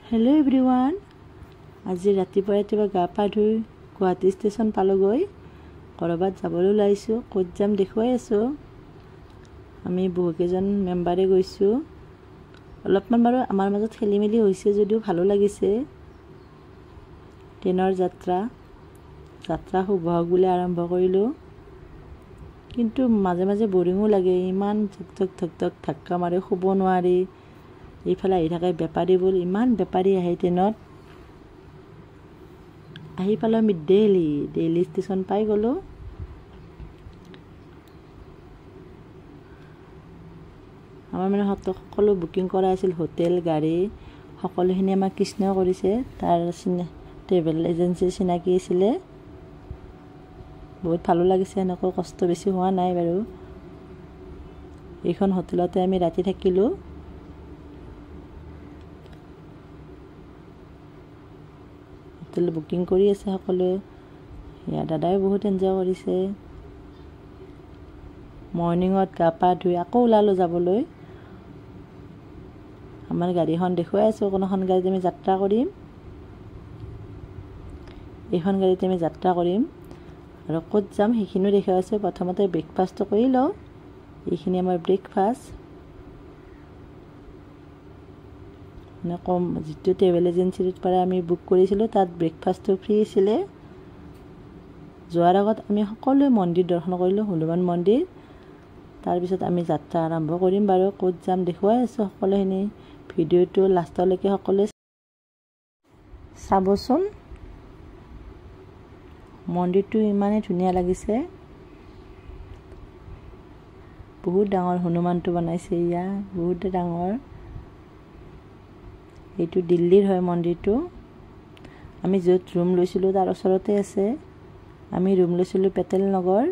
Hello' everyone, আজি ৰাতিপুৱা গা পা ধুই গুৱাহাটী ষ্টেচন পালোগৈ। ক'ৰবাত যাবলৈ ওলাইছোঁ, ক'ত যাম দেখুৱাই আছোঁ। আমি বহুকেইজন মেম্বাৰে গৈছোঁ। অলপমান বাৰু আমাৰ মাজত খেলি মেলি হৈছে যদিও ভালো লাগিছে। ট্ৰেইনৰ যাত্ৰা শুভ হওক বুলি আৰম্ভ কৰিলোঁ, কিন্তু মাজে মাজে বৰিঙো লাগে। ইমান ধক ধক ধাক্কা মাৰি শুব নোৱাৰি। এইফালে আহি থাকে বেপাৰীবোৰ, ইমান বেপাৰী আহে ট্ৰেইনত। আহি পালোঁ আমি দেইলি ষ্টেচন পাই গ'লোঁ। আমাৰ মানে সকলো বুকিং কৰা আছিল, হোটেল গাড়ী সকলোখিনি আমাক কৃষ্ণই কৰিছে। তাৰ ট্ৰেভেল এজেঞ্চিৰ চিনাকি আছিলে। বহুত ভালো লাগিছে, এনেকৈ কষ্ট বেছি হোৱা নাই বাৰু। এইখন হোটেলতে আমি ৰাতি থাকিলোঁ। হোটেল বুকিং কৰি আছে সকলোৱে। ইয়াৰ দাদাই বহুত এনজয় কৰিছে। মৰ্ণিঙত গা পা ধুই আকৌ ওলালোঁ যাবলৈ। আমাৰ গাড়ীখন দেখুৱাই আছোঁ, কোনোখন গাড়ীত আমি যাত্ৰা কৰিম। এইখন গাড়ীত আমি যাত্ৰা কৰিম আৰু ক'ত যাম সেইখিনিও দেখুৱাই আছোঁ। প্ৰথমতে ব্ৰেকফাষ্টটো কৰি লওঁ। এইখিনি আমাৰ ব্ৰেকফাষ্ট। মানে যিটো ট্ৰেভেল এজেঞ্চিৰ পৰা আমি বুক কৰিছিলোঁ তাত ব্ৰেকফাষ্টটো ফ্ৰী আছিলে। যোৱাৰ আগত আমি সকলোৱে মন্দিৰ দৰ্শন কৰিলোঁ, হনুমান মন্দিৰ। তাৰপিছত আমি যাত্ৰা আৰম্ভ কৰিম বাৰু। ক'ত যাম দেখুৱাই আছোঁ সকলোখিনি। ভিডিঅ'টো লাষ্টলৈকে সকলোৱে চাবচোন। মন্দিৰটো ইমানেই ধুনীয়া লাগিছে। বহুত ডাঙৰ হনুমানটো বনাইছে, বহুতে ডাঙৰ। এইটো দিল্লীৰ হয় মন্দিৰটো। আমি য'ত ৰুম লৈছিলোঁ তাৰ ওচৰতে আছে। আমি ৰুম লৈছিলোঁ পেটেল নগৰ।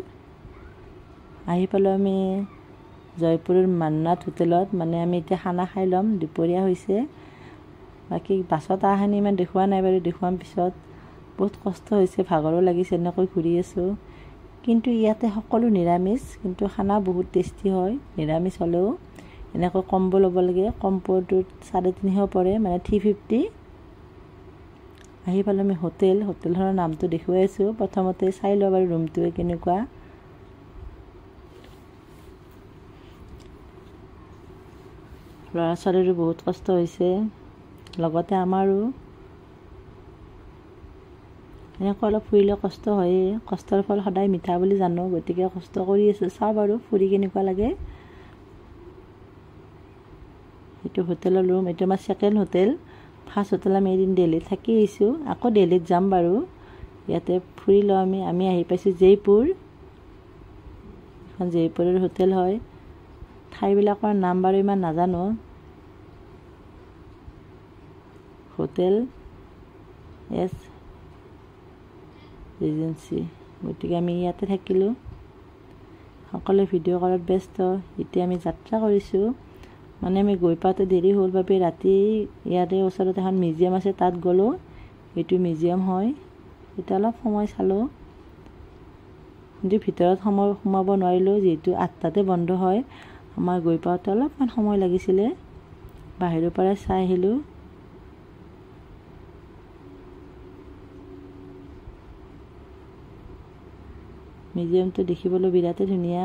আহি পালোঁ আমি জয়পুৰৰ মান্নাথ হোটেলত। মানে আমি এতিয়া খানা খাই ল'ম, দুপৰীয়া হৈছে। বাকী বাছত অহাখিনি ইমান দেখুওৱা নাই বাৰু, দেখুৱাম পিছত। বহুত কষ্ট হৈছে, ভাগৰো লাগিছে, এনেকৈ ঘূৰি আছোঁ। কিন্তু ইয়াতে সকলো নিৰামিষ, কিন্তু খানা বহুত টেষ্টি হয় নিৰামিষ হ'লেও। এনেকৈ কম্বো ল'ব লাগে। কম্বোটোত 350 পৰে, মানে 350। আহি পালোঁ আমি হোটেলখনৰ নামটো দেখুৱাই আছোঁ। প্ৰথমতে চাই লওঁ বাৰু ৰুমটোৱে কেনেকুৱা। ল'ৰা ছোৱালীৰো বহুত কষ্ট হৈছে, লগতে আমাৰো। এনেকৈ অলপ ফুৰিলে কষ্ট হয়েই। কষ্টৰ ফল সদায় মিঠা বুলি জানো, গতিকে কষ্ট কৰি আছোঁ। চাওঁ বাৰু ফুৰি কেনেকুৱা লাগে। এইটো হোটেলৰ ৰুম। এইটো আমাৰ ছেকেণ্ড হোটেল। ফাৰ্ষ্ট হোটেল আমি এদিন দিল্লীত থাকি আহিছোঁ, আকৌ দিল্লীত যাম বাৰু। ইয়াতে ফুৰি লওঁ আমি আহি পাইছোঁ জয়পুৰ। এখন জয়পুৰৰ হোটেল হয়। ঠাইবিলাকৰ নাম বাৰু ইমান নাজানো। হোটেল এছ এজেঞ্চি, গতিকে আমি ইয়াতে থাকিলোঁ। সকলোৱে ভিডিঅ' কৰাত ব্যস্ত। এতিয়া আমি যাত্ৰা কৰিছোঁ। মানে আমি গৈ পাওঁতে দেৰি হ'ল বাবে ৰাতি ইয়াতে ওচৰত এখন মিউজিয়াম আছে, তাত গ'লোঁ। এইটো মিউজিয়াম হয়। এতিয়া অলপ সময় চালোঁ, কিন্তু ভিতৰত সোমাব নোৱাৰিলোঁ, যিহেতু 8টাতে বন্ধ হয়। আমাৰ গৈ পাওঁতে অলপমান সময় লাগিছিলে। বাহিৰৰ পৰা চাই আহিলোঁ। মিউজিয়ামটো দেখিবলৈ বিৰাটেই ধুনীয়া।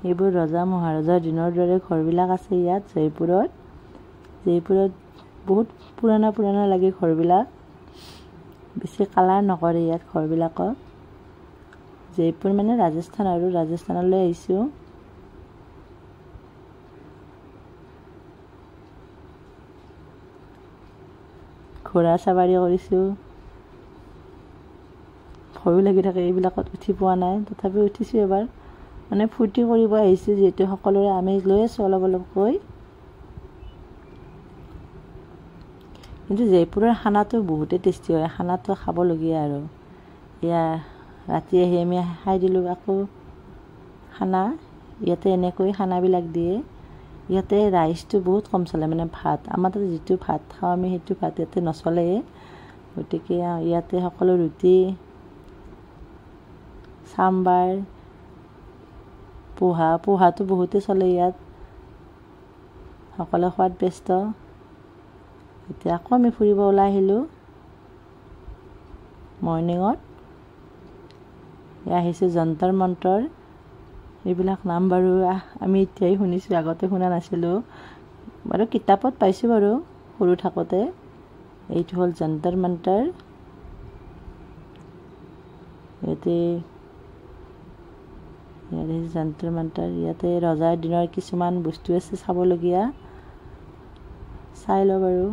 এইবোৰ ৰজা মহাৰজাৰ দিনৰ দৰে ঘৰবিলাক আছে ইয়াত জয়পুৰত। বহুত পুৰণা লাগে ঘৰবিলাক। বেছি কালাৰ নকৰে ইয়াত ঘৰবিলাকত। জয়পুৰ মানে ৰাজস্থান, আৰু ৰাজস্থানলৈ আহিছোঁ। ঘোঁৰা চাবাৰী কৰিছোঁ। ভয়ো লাগি থাকে, এইবিলাকত উঠি পোৱা নাই, তথাপিও উঠিছোঁ এবাৰ। মানে ফূৰ্তি কৰিব আহিছোঁ, যিহেতু সকলোৰে আমেজ লৈ আছোঁ অলপকৈ। কিন্তু জয়পুৰৰ খানাটো বহুতেই টেষ্টি হয়, খানাটো খাবলগীয়া আৰু। ৰাতি আহি আমি খাই দিলোঁ আকৌ খানা। ইয়াতে এনেকৈ খানাবিলাক দিয়ে। ইয়াতে ৰাইচটো বহুত কম চলে, মানে ভাত। আমাৰ তাতে যিটো ভাত খাওঁ আমি, সেইটো ভাত ইয়াতে নচলে। গতিকে ইয়াতে সকলো ৰুটি, চাম্বাৰ, পোহাটো বহুতে চলে ইয়াত, সকলোৱে খোৱাত ব্যস্ত। এতিয়া আকৌ আমি ফুৰিব ওলাই আহিলোঁ মৰ্ণিঙত। আহিছোঁ যন্তৰ মন্তৰ, এইবিলাক নাম বাৰু আমি এতিয়াই শুনিছোঁ, আগতে শুনা নাছিলোঁ বাৰু, কিতাপত পাইছোঁ বাৰু সৰু থাকোঁতে। এইটো হ'ল যন্তৰ মন্তৰ। ইয়াতে যন্তৰ মন্তৰ, ইয়াতে ৰজাৰ দিনৰ কিছুমান বস্তু আছে চাবলগীয়া, চাই লওঁ বাৰু।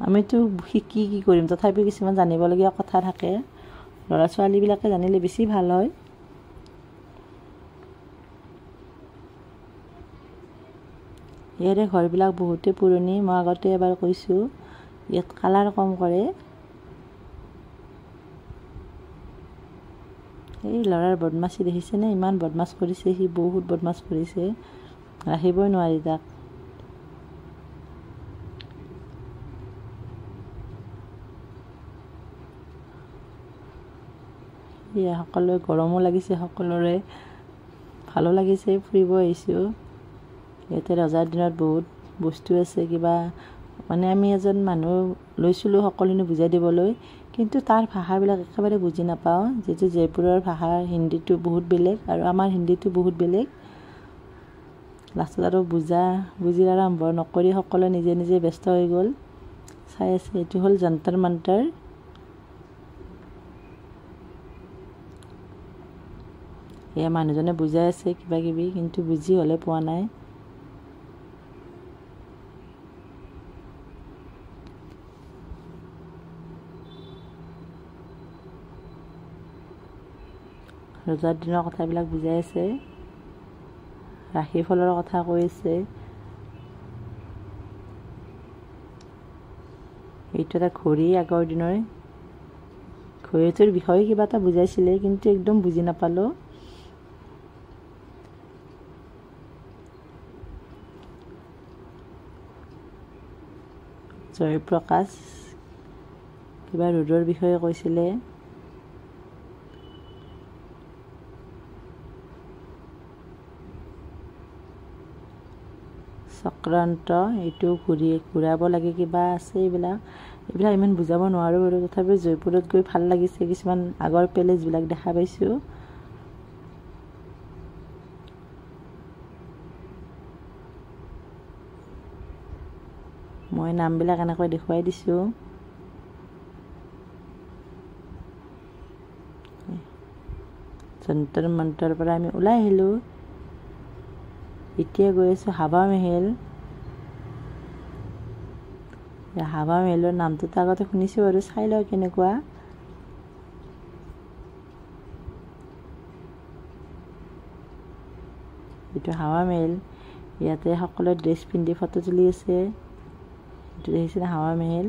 আমিতো শিকি কি কৰিম, তথাপিও কিছুমান জানিবলগীয়া কথা থাকে, ল'ৰা ছোৱালীবিলাকে জানিলে বেছি ভাল হয়। ইয়াৰে ঘৰবিলাক বহুতেই পুৰণি, মই আগতে এবাৰ কৈছোঁ, ইয়াত কালাৰ কম কৰে। এই ল'ৰাৰ বদমাছি দেখিছেনে, ইমান বদমাছ কৰিছে, সি বহুত বদমাছ কৰিছে, ৰাখিবই নোৱাৰি তাক। সকলোৱে গৰমো লাগিছে, সকলোৰে ভালো লাগিছে, ফুৰিব আহিছোঁ। ইয়াতে ৰজাৰ দিনত বহুত বস্তু আছে, কিবা মানে আমি এজন মানুহ লৈছিলোঁ সকলোখিনি বুজাই দিবলৈ, কিন্তু তাৰ ভাষাবিলাক একেবাৰে বুজি নাপাওঁ, যিহেতু জয়পুৰৰ ভাষা হিন্দীটো বহুত বেলেগ আৰু আমাৰ হিন্দীটো বহুত বেলেগ। লাষ্টত আৰু বুজি আৰম্ভ নকৰি সকলোৱে নিজে নিজে ব্যস্ত হৈ গ'ল, চাই আছে। এইটো হ'ল যন্তৰ মন্তৰ। এয়া মানুহজনে বুজাই আছে কিবা কিবি, কিন্তু বুজি হ'লে পোৱা নাই। ৰজাৰ দিনৰ কথাবিলাক বুজাই আছে, ৰাশি ফলৰ কথা কৈ আছে। এইটো এটা ঘড়ী, আগৰ দিনৰ ঘড়ীটোৰ বিষয়ে কিবা এটা বুজাইছিলে, কিন্তু একদম বুজি নাপালোঁ। জয়প্ৰকাশ কিবা ৰোডৰ বিষয়ে কৈছিলে। চক্ৰান্ত, এইটো ঘূৰাব লাগে, কিবা আছে, এইবিলাক ইমান বুজাব নোৱাৰোঁ বাৰু, তথাপিও জয়পুৰত গৈ ভাল লাগিছে, কিছুমান আগৰ পেলেচবিলাক দেখা পাইছোঁ। মই নামবিলাক এনেকৈ দেখুৱাই দিছোঁ। যন্তৰ মন্তৰ পৰা আমি ওলাই আহিলোঁ, এতিয়া গৈ আছোঁ হাৱা মেহেল। হাৱা মেহেলৰ নামটোতো আগতে শুনিছোঁ বাৰু, চাই লওঁ কেনেকুৱা। এইটো হাৱা মেহেল, ইয়াতে সকলোৱে ড্ৰেছ পিন্ধি ফটো তুলি আছে। এইটো দেখিছেনে হাৱা মেহেল।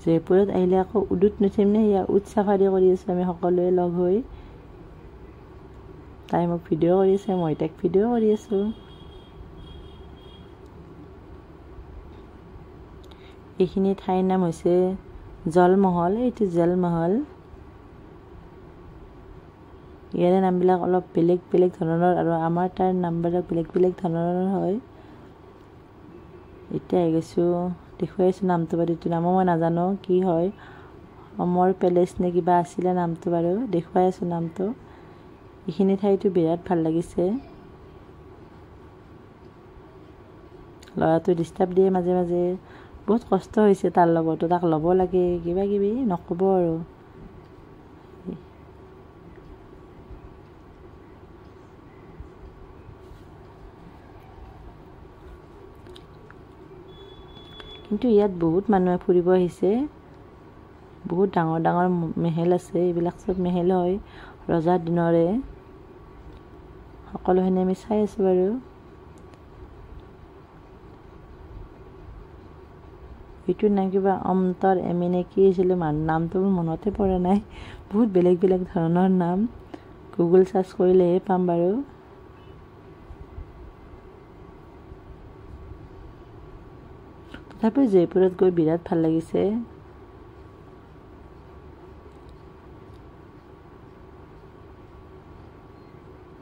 জয়পুৰত আহিলে আকৌ উদুত নুঠিমনে, ইয়াৰ উট চাফাৰী কৰি আছোঁ আমি সকলোৱে লগ হৈ। তাই মোক ভিডিঅ' কৰি আছে, মই তাইক ভিডিঅ' কৰি আছোঁ। এইখিনি ঠাইৰ নাম হৈছে জলমহল। এইটো জলমহল। ইয়াৰে নামবিলাক অলপ বেলেগ বেলেগ ধৰণৰ, আৰু আমাৰ তাৰ নামবিলাক বেলেগ বেলেগ ধৰণৰ হয়। এতিয়া আহি গৈছোঁ, দেখুৱাইছোঁ নামটো বাৰু, এইটো নামো মই নাজানো কি হয়, অমৰ পেলেচ নে কিবা আছিলে নামটো বাৰু, দেখুৱাই আছোঁ নামটো। এইখিনি ঠাইতো বিৰাট ভাল লাগিছে। ল'ৰাটোৱে ডিষ্টাৰ্ব দিয়ে মাজে মাজে, বহুত কষ্ট হৈছে তাৰ লগতো, তাক ল'ব লাগে, কিবা কিবি নক'ব আৰু। কিন্তু ইয়াত বহুত মানুহে ফুৰিব আহিছে, বহুত ডাঙৰ ডাঙৰ মেহেল আছে, এইবিলাক চব মেহেল হয় ৰজাৰ দিনৰে। সকলোখিনি আমি চাই আছোঁ বাৰু। এইটোৰ নাম কিবা অন্তৰ এমিনে কি আছিলে, নামটো মোৰ মনতে পৰা নাই, বহুত বেলেগ বেলেগ ধৰণৰ নাম, গুগল চাৰ্চ কৰিলেহে পাম বাৰু। তথাপিও জয়পুৰত গৈ বিৰাট ভাল লাগিছে।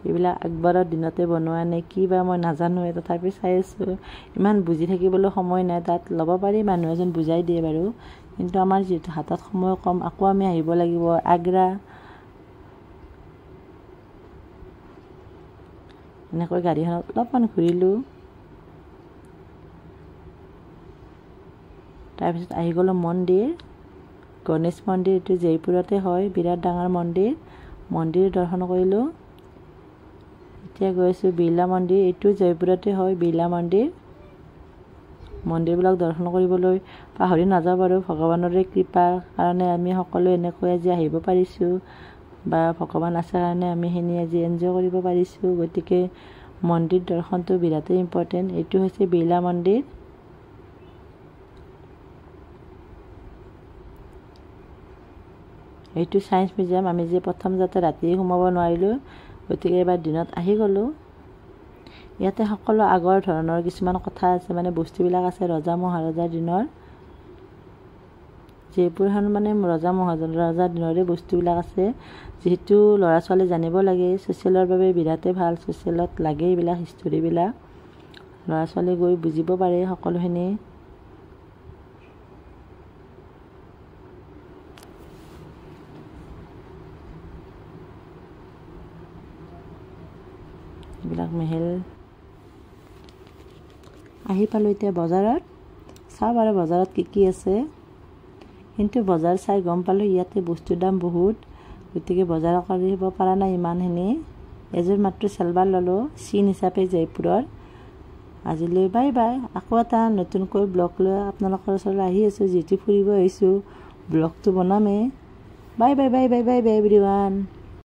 এইবিলাক একবাৰৰ দিনতে বনোৱা নে কি বা মই নাজানো, তথাপি চাই আছোঁ। ইমান বুজি থাকিবলৈ সময় নাই, তাত ল'ব পাৰি, মানুহ এজন বুজাই দিয়ে বাৰু, কিন্তু আমাৰ যিহেতু হাতত সময় কম, আকৌ আমি আহিব লাগিব আগ্ৰা। এনেকৈ গাড়ীখনত অলপমান ঘূৰিলোঁ। তাৰপিছত আহি গ'লোঁ মন্দিৰ, গণেশ মন্দিৰ। এইটো জয়পুৰতে হয়, বিৰাট ডাঙৰ মন্দিৰ। মন্দিৰ দৰ্শন কৰিলোঁ। এতিয়া গৈ আছোঁ বিৰলা মন্দিৰ, এইটো জয়পুৰতে হয়, বিৰলা মন্দিৰ। মন্দিৰবিলাক দৰ্শন কৰিবলৈ পাহৰি নাযাওঁ বাৰু, ভগৱানৰে কৃপাৰ কাৰণে আমি সকলোৱে এনেকৈ আজি আহিব পাৰিছোঁ, বা ভগৱান আছে কাৰণে আমি সেইখিনি আজি এনজয় কৰিব পাৰিছোঁ। গতিকে মন্দিৰ দৰ্শনটো বিৰাটেই ইম্পৰ্টেণ্ট। এইটো হৈছে বিৰলা মন্দিৰ। এইটো ছায়েন্স মিউজিয়াম। আমি যে প্ৰথম যাতে ৰাতি সোমাব নোৱাৰিলোঁ, গতিকে এবাৰ দিনত আহি গ'লোঁ। ইয়াতে সকলো আগৰ ধৰণৰ কিছুমান কথা আছে, মানে বস্তুবিলাক আছে ৰজা মহাৰজাৰ দিনৰ। জয়পুৰখন মানে ৰজাৰ দিনৰে বস্তুবিলাক আছে। যিহেতু ল'ৰা ছোৱালী জানিব লাগে, ছ'চিয়েলৰ বাবে বিৰাটেই ভাল, ছ'চিয়েলত লাগে এইবিলাক হিষ্টৰীবিলাক, ল'ৰা ছোৱালী গৈ বুজিব পাৰে সকলোখিনি। এইবিলাক মেহেল। আহি পালোঁ এতিয়া বজাৰত। চাওঁ বাৰু বজাৰত কি আছে, কিন্তু বজাৰ চাই গম পালোঁ ইয়াতে বস্তুৰ দাম বহুত, গতিকে বজাৰ কৰিব পৰা নাই ইমানখিনি। এযোৰ মাত্ৰ চেলবাৰ ল'লোঁ, চিন হিচাপে জয়পুৰৰ। আজিলৈ বাই বাই। আকৌ এটা নতুনকৈ ব্লগ লৈ আপোনালোকৰ ওচৰলৈ আহি আছোঁ। যিহেতু ফুৰিব আহিছোঁ, ব্লগটো বনামেই। Bye bye bye bye bye bye everyone.